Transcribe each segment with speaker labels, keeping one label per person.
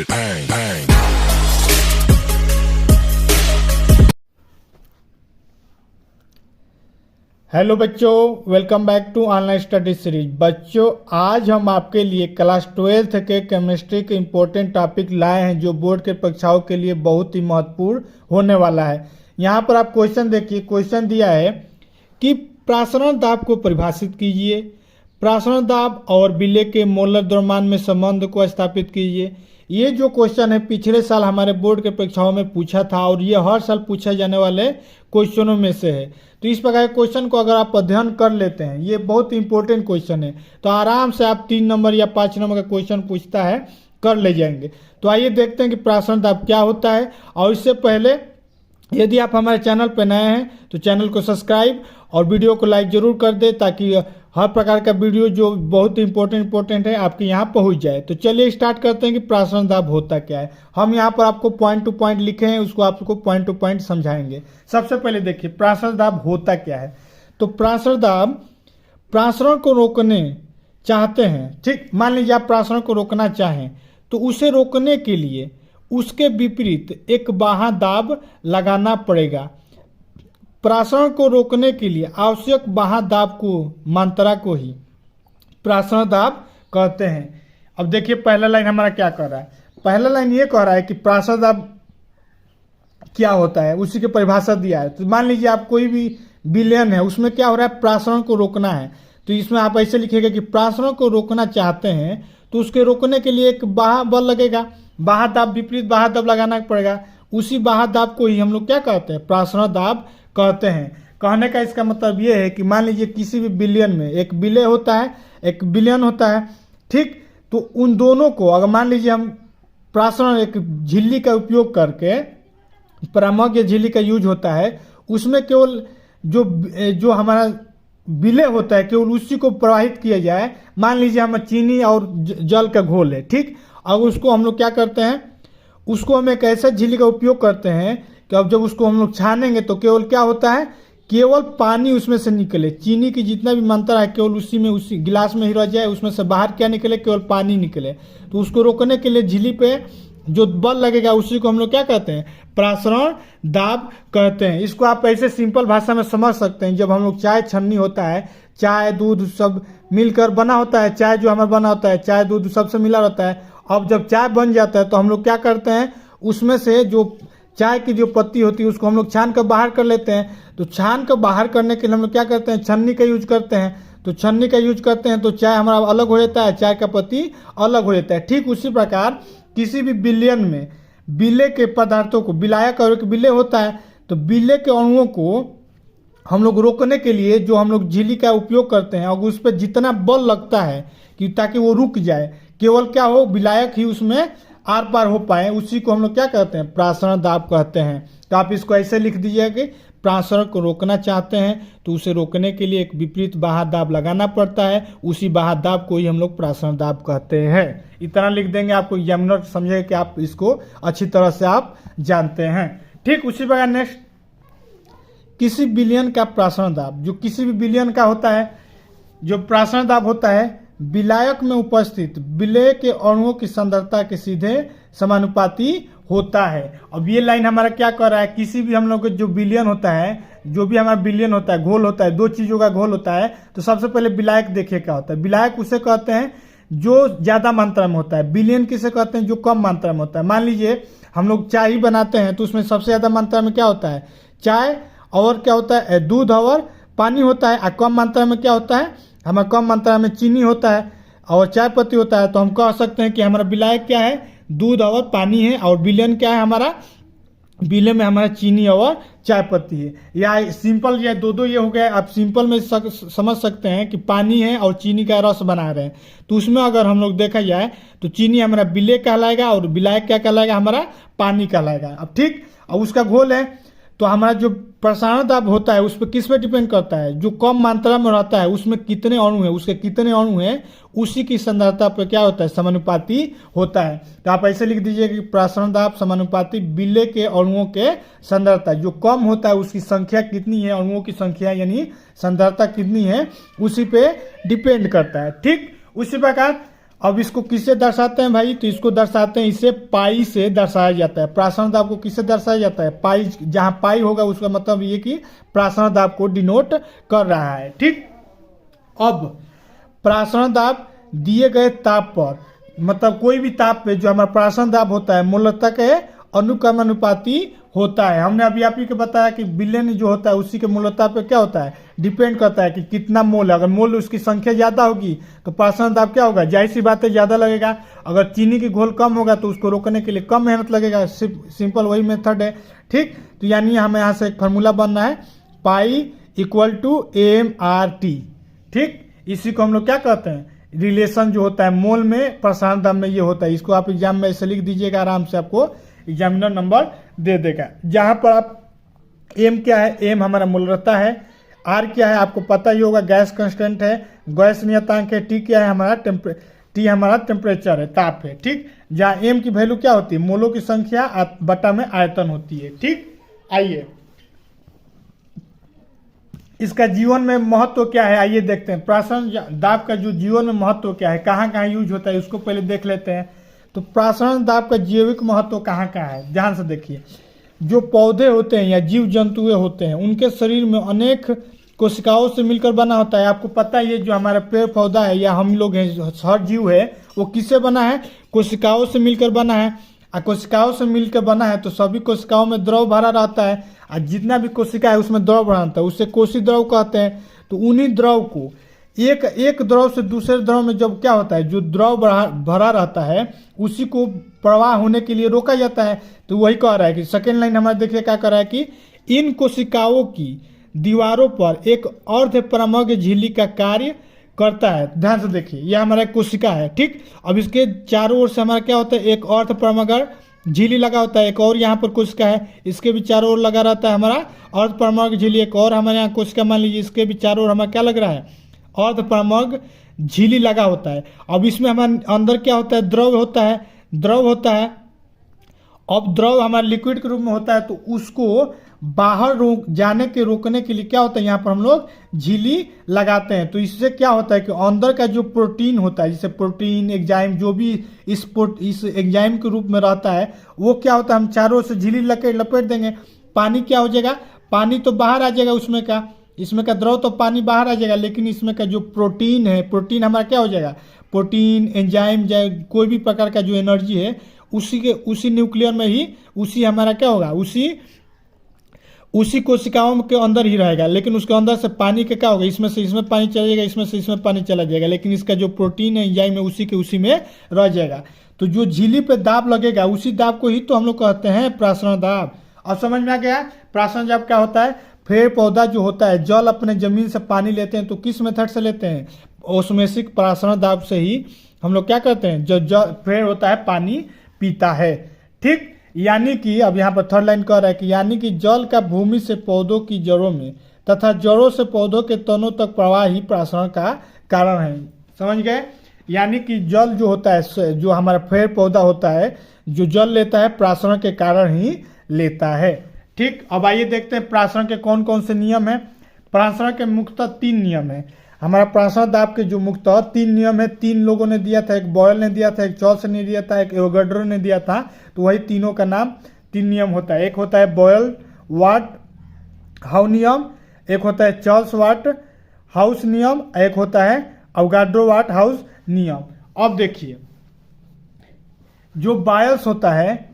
Speaker 1: bang, bang.
Speaker 2: Hello बच्चों, welcome back to online study series. बच्चों, आज हम आपके लिए क्लास 12th के केमिस्ट्री के इम्पोर्टेंट टॉपिक लाए हैं जो बोर्ड के परीक्षाओं के लिए बहुत ही महत्वपूर्ण होने वाला है। यहाँ पर आप क्वेश्चन देखिए, क्वेश्चन दिया है कि प्रासरण दाब को परिभाषित कीजिए, प्रासरण दाब और विलेय के मोलर द्रव्यमान में संबंध को स्थापित कीजिए। ये जो क्वेश्चन है पिछले साल हमारे बोर्ड के परीक्षाओं में पूछा था और ये हर साल पूछा जाने वाले क्वेश्चनों में से है। तो इस प्रकार के क्वेश्चन को अगर आप अध्ययन कर लेते हैं, ये बहुत इंपॉर्टेंट क्वेश्चन है, तो आराम से आप 3 नंबर या 5 नंबर का क्वेश्चन पूछता है कर ले जाएंगे। तो आइए देखते हैं कि प्रासरण दाब क्या होता है। और इससे पहले यदि आप हमारे चैनल पर नए हैं तो चैनल को सब्सक्राइब और वीडियो को लाइक जरूर कर दें ताकि हर प्रकार का वीडियो जो बहुत इंपॉर्टेंट है आपके यहाँ पहुँच जाए। तो चलिए स्टार्ट करते हैं कि प्रासरण दाब होता क्या है। हम यहाँ पर आपको पॉइंट टू पॉइंट लिखे हैं, उसको आपको पॉइंट टू पॉइंट समझाएंगे। सबसे पहले देखिए प्रासरण दाब होता क्या है। तो प्रासरण दाब प्रासरण को रोकने चाहते हैं, ठीक। मान लीजिए आप प्रासरण को रोकना चाहें तो उसे रोकने के लिए उसके विपरीत एक बाह्य दाब लगाना पड़ेगा। प्रासरण को रोकने के लिए आवश्यक बाह्य दाब को मात्रा को ही प्रासरण दाब कहते हैं। अब देखिए पहला लाइन हमारा क्या कह रहा है। पहला लाइन ये कह रहा है कि प्रासरण दाब क्या होता है, उसी की परिभाषा दिया है। तो मान लीजिए आप कोई भी विलयन है, उसमें क्या हो रहा है, प्रासरण को रोकना है। तो इसमें आप ऐसे लिखिएगा कि प्रासरण को रोकना चाहते हैं तो उसके रोकने के लिए एक बाह्य बल लगेगा, बाह्य दाब, विपरीत बाह्य दाब लगाना पड़ेगा। उसी बाह्य दाब को ही हम लोग क्या कहते हैं, प्रासरण दाब कहते हैं। कहने का इसका मतलब ये है कि मान लीजिए किसी भी विलयन में एक विलेय होता है, एक विलयन होता है, ठीक। तो उन दोनों को अगर मान लीजिए हम प्रासरण एक झिल्ली का उपयोग करके, परामर्श या झिल्ली का यूज होता है, उसमें केवल जो हमारा विलेय होता है केवल उसी को प्रवाहित किया जाए। मान लीजिए हम चीनी और जल का घोल है, ठीक। अब उसको हम लोग क्या करते हैं, उसको हम एक ऐसा झिल्ली का उपयोग करते हैं कि अब जब उसको हम लोग छानेंगे तो केवल क्या होता है, केवल पानी उसमें से निकले। चीनी की जितना भी मात्रा है केवल उसी गिलास में ही रह जाए, उसमें से बाहर क्या निकले, केवल पानी निकले। तो उसको रोकने के लिए झिल्ली पे जो बल लगेगा उसी को हम लोग क्या कहते हैं, प्रासरण दाब कहते हैं। इसको आप ऐसे सिंपल भाषा में समझ सकते हैं। जब हम लोग चाय छन्नी होता है, चाय दूध सब मिलकर बना होता है, चाय जो हमारा बना होता है, चाय दूध सबसे मिला रहता है। अब जब चाय बन जाता है तो हम लोग क्या करते हैं, उसमें से जो चाय की जो पत्ती होती है उसको हम लोग छान कर बाहर कर लेते हैं। तो छान कर बाहर करने के लिए हम लोग क्या करते हैं, छन्नी का यूज करते हैं। तो छन्नी का यूज करते हैं तो चाय हमारा अलग हो जाता है, चाय का पत्ती अलग हो जाता है। ठीक उसी प्रकार किसी भी विलयन में विलेय के पदार्थों को, विलायक और एक विलेय होता है, तो विलेय के अणुओं को हम लोग रोकने के लिए जो हम लोग झिल्ली का उपयोग करते हैं और उस पर जितना बल लगता है कि ताकि वो रुक जाए, केवल क्या हो, विलायक ही उसमें आर पार हो पाए, उसी को हम लोग क्या कहते हैं, प्रासरण दाब कहते हैं। तो आप इसको ऐसे लिख दीजिए कि प्रासरण को रोकना चाहते हैं तो उसे रोकने के लिए एक विपरीत बाह्य दाब लगाना पड़ता है, उसी बाह्य दाब को ही हम लोग प्रासरण दाब कहते हैं। इतना लिख देंगे, आपको एग्जामिनर समझे कि आप इसको अच्छी तरह से आप जानते हैं। ठीक उसी प्रकार नेक्स्ट, किसी विलयन का प्रासरण दाब, जो किसी भी विलयन का होता है, जो प्रासरण दाब होता है विलायक में उपस्थित विलेय के अणुओं की सांद्रता के सीधे समानुपाती होता है। अब ये लाइन हमारा क्या कर रहा है, किसी भी हम लोग जो विलयन होता है, जो भी हमारा विलयन होता है, घोल होता है, दो चीजों का घोल होता है, तो सबसे पहले विलायक देखिए क्या होता है। विलायक उसे कहते हैं जो ज्यादा मात्रा में होता है, विलयन किसे कहते हैं, जो कम मात्रा में होता है। मान लीजिए हम लोग चाय ही बनाते हैं तो उसमें सबसे ज्यादा मात्रा में क्या होता है, चाय, और क्या होता है, दूध और पानी होता है। और कम मात्रा में क्या होता है, हमारा कम मात्रा में चीनी होता है और चाय पत्ती होता है। तो हम कह सकते हैं कि हमारा विलायक क्या है, दूध और पानी है, और विलयन क्या है, हमारा विलय में हमारा चीनी और चाय पत्ती है। या सिंपल या दो ये हो गया। आप सिंपल में समझ सकते हैं कि पानी है और चीनी का रस बना रहे हैं, तो उसमें अगर हम लोग देखा जाए तो चीनी हमारा विलय कहलाएगा और विलायक क्या कहलाएगा, हमारा पानी कहलाएगा। अब ठीक, और उसका घोल है, तो हमारा जो प्रसारण दाब होता है उस पर किस पे डिपेंड करता है, जो कम मात्रा में रहता है उसमें कितने अणु है, उसके कितने अणु हैं उसी की सांद्रता पर क्या होता है, समानुपाती होता है। तो आप ऐसे लिख दीजिए कि प्रसारण दाब समानुपाती विलेय के अणुओं के सांद्रता, जो कम होता है उसकी संख्या कितनी है, अणुओं की संख्या यानी सांद्रता कितनी है, उसी पे डिपेंड करता है। ठीक उसी प्रकार अब इसको किससे दर्शाते हैं भाई, तो इसको दर्शाते हैं, इसे पाई से दर्शाया जाता है। प्रासरण दाब को किससे दर्शाया जाता है, पाई, जहां पाई होगा उसका मतलब ये कि प्रासरण दाब को डिनोट कर रहा है। ठीक, अब प्रासरण दाब दिए गए ताप पर, मतलब कोई भी ताप पे जो हमारा प्रासरण दाब होता है मूलतः के अनुक्रमानुपाती होता है। हमने अभी आप ही को बताया कि विलयन जो होता है उसी के मूलतः पे क्या होता है, डिपेंड करता है कि कितना मोल है। अगर मोल उसकी संख्या ज्यादा होगी तो प्रासरण दाब क्या होगा, जाहिर सी बात है ज्यादा लगेगा। अगर चीनी की घोल कम होगा तो उसको रोकने के लिए कम मेहनत लगेगा। सिंपल वही मेथड है। ठीक, तो यानी हमें यहाँ से एक फार्मूला बनना है, पाई इक्वल टू AMRT। ठीक, इसी को हम लोग क्या कहते हैं, रिलेशन जो होता है मोल में प्रसारण दाब में ये होता है। इसको आप एग्जाम में ऐसे लिख दीजिएगा, आराम से आपको एग्जामिनर नंबर दे देगा। जहां पर आप एम क्या है, एम हमारा मूलरता है, आर क्या है आपको पता ही होगा, गैस कांस्टेंट है, गैस नियतांक है, टी क्या है हमारा टी हमारा टेम्परेचर है, ताप है। ठीक, जहां एम की वैल्यू क्या होती है, मोलों की संख्या बटा में आयतन होती है। ठीक, आइए इसका जीवन में महत्व क्या है, आइए देखते हैं। प्रासरण दाब का जो जीवन में महत्व क्या है, कहाँ कहाँ यूज होता है, उसको पहले देख लेते हैं। तो प्रासरण दाब का जैविक महत्व कहाँ कहाँ है, ध्यान से देखिए। जो पौधे होते हैं या जीव जंतुएं होते हैं उनके शरीर में अनेक कोशिकाओं से मिलकर बना होता है। आपको पता है ये जो हमारा पेड़ पौधा है या हम लोग हैं, हर जीव है, वो किससे बना है, कोशिकाओं से मिलकर बना है। और कोशिकाओं से मिलकर बना है तो सभी कोशिकाओं में द्रव भरा रहता है, और जितना भी कोशिका है उसमें द्रव भरा रहता है, उससे कोशी द्रव कहते हैं। तो उन्हीं द्रव को एक द्रव से दूसरे द्रव में जब क्या होता है, जो द्रव भरा रहता है उसी को प्रवाह होने के लिए रोका जाता है। तो वही कह रहा है कि सेकेंड लाइन हमारे देखिए क्या कर रहा है कि इन कोशिकाओं की दीवारों पर एक अर्धपरामग्र झिल्ली का कार्य करता है। ध्यान से देखिए, यह हमारा एक कोशिका है। ठीक, अब इसके चारों ओर से हमारा क्या होता है, एक अर्धपरामग्र झिल्ली लगा होता है, एक और यहाँ पर कोशिका है, इसके भी चारों ओर लगा रहता है हमारा अर्धपरामग्र झिल्ली। एक और हमारे यहाँ कोशिका मान लीजिए, इसके भी चारों ओर हमारा क्या लग रहा है, अर्धपरामग्र झिल्ली लगा होता है। अब इसमें हमारे अंदर क्या होता है, द्रव होता है। अब द्रव हमारे लिक्विड के रूप में होता है, तो उसको बाहर जाने के रोकने के लिए क्या होता है, यहाँ पर हम लोग झिल्ली लगाते हैं। तो इससे क्या होता है कि अंदर का जो प्रोटीन होता है, जैसे प्रोटीन एंजाइम जो भी इस एंजाइम के रूप में रहता है, वो क्या होता है, हम चारों से झिल्ली लपेट देंगे। पानी क्या हो जाएगा, पानी तो बाहर आ जाएगा, इसमें का द्रव तो पानी बाहर आ जाएगा, लेकिन इसमें का जो प्रोटीन है, प्रोटीन हमारा क्या हो जाएगा, प्रोटीन एंजाइम कोई भी प्रकार का जो एनर्जी है उसी न्यूक्लियर में ही उसी हमारा क्या होगा, उसी कोशिकाओं के अंदर ही रहेगा। लेकिन उसके अंदर से पानी के क्या होगा, इसमें से इसमें पानी चला जाएगा, इसमें से इसमें पानी चला जाएगा, लेकिन इसका जो प्रोटीन है एंजाइम है उसी में रह जाएगा। तो जो झिल्ली पे दाब लगेगा उसी दाब को ही तो हम लोग कहते हैं प्रासरण दाब। अब समझ में आ गया प्रासरण दाब क्या होता है। पेड़ पौधा जो होता है जल अपने जमीन से पानी लेते हैं, तो किस मेथड से लेते हैं, ओस्मोसिस प्रासरण दाब से ही हम लोग क्या करते हैं, जो पेड़ होता है पानी पीता है। ठीक, यानी कि अब यहाँ पर थर्ड लाइन कह रहा है कि यानी कि जल का भूमि से पौधों की जड़ों में तथा जड़ों से पौधों के तनों तक प्रवाह ही प्रासरण का कारण है। समझ गए, यानी कि जल जो होता है, जो हमारा पेड़ पौधा होता है जो जल लेता है प्रासरण के कारण ही लेता है। ठीक, अब आइए देखते हैं प्रासरण के कौन कौन से नियम है। प्रासरण के मुख्यतः 3 नियम है। हमारा प्रासरण दाब के जो मुख्यतः 3 नियम है, 3 लोगों ने दिया था, एक बॉयल ने दिया था, एक चार्ल्स ने दिया था, एक एवोगाड्रो ने दिया था। तो वही तीनों का नाम 3 नियम होता है। एक होता है बॉयल वाट हाउ नियम, एक होता है चार्ल्स वाट हाउस नियम, एक होता है एवोगाड्रो वाट हाउस नियम। अब देखिए जो बॉयल्स होता है,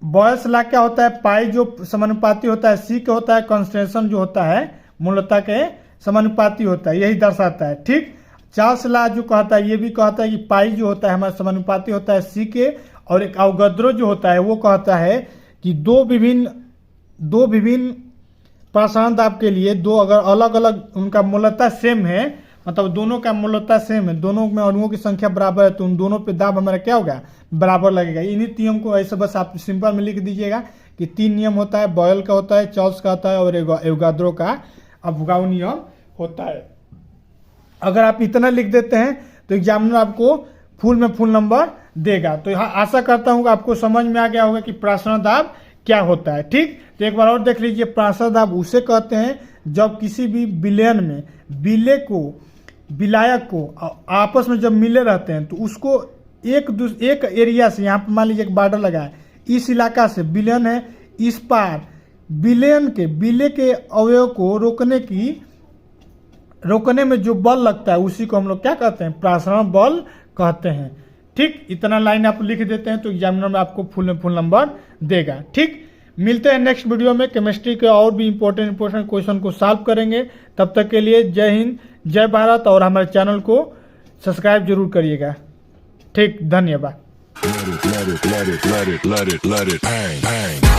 Speaker 2: बॉयल्स लॉ क्या होता है, पाई जो समानुपाती होता है सी के होता है, कॉन्स्टेंशन जो होता है मूलतः के समानुपाती होता है, यही दर्शाता है। ठीक, चार्ल्स लॉ जो कहता है ये भी कहता है कि पाई जो होता है हमारा समानुपाती होता है सी के, और एक एवोगाड्रो जो होता है वो कहता है कि दो विभिन्न प्रासरण दाब के लिए दो अगर अलग अलग उनका मूलतः सेम है, मतलब दोनों का मूलतः सेम है, दोनों में अणुओं की संख्या बराबर है, तो उन दोनों पे दाब हमारा क्या होगा, बराबर लगेगा। इन्हीं नियम को ऐसे बस आप सिंपल में लिख दीजिएगा कि 3 नियम होता है, बॉयल का होता है, चार्ल्स का होता है, और एवोगाड्रो का अवगाव नियम होता है। अगर आप इतना लिख देते हैं तो एग्जामिनर आपको फुल में फुल नंबर देगा। तो आशा करता हूँ कि आपको समझ में आ गया होगा कि प्रासरण दाब क्या होता है। ठीक, तो एक बार और देख लीजिए, प्रासरण दाब उसे कहते हैं जब किसी भी विलयन में विलेय को विलायक को आपस में जब मिले रहते हैं तो उसको एक एरिया से, यहाँ पर मान लीजिए एक बॉर्डर लगा है, इस इलाका से विलेन है, इस पार विले के अवयव को रोकने में जो बल लगता है उसी को हम लोग क्या कहते हैं, प्रासरण बल कहते हैं। ठीक, इतना लाइन आप लिख देते हैं तो एग्जामिनर में आपको फुल नंबर देगा। ठीक, मिलते हैं नेक्स्ट वीडियो में, केमिस्ट्री के और भी इंपॉर्टेंट क्वेश्चन को सॉल्व करेंगे। तब तक के लिए जय हिंद, जय भारत, और हमारे चैनल को सब्सक्राइब जरूर करिएगा। ठीक, धन्यवाद।
Speaker 1: Let it, let it, let it, let it, let it, let it, bang, bang.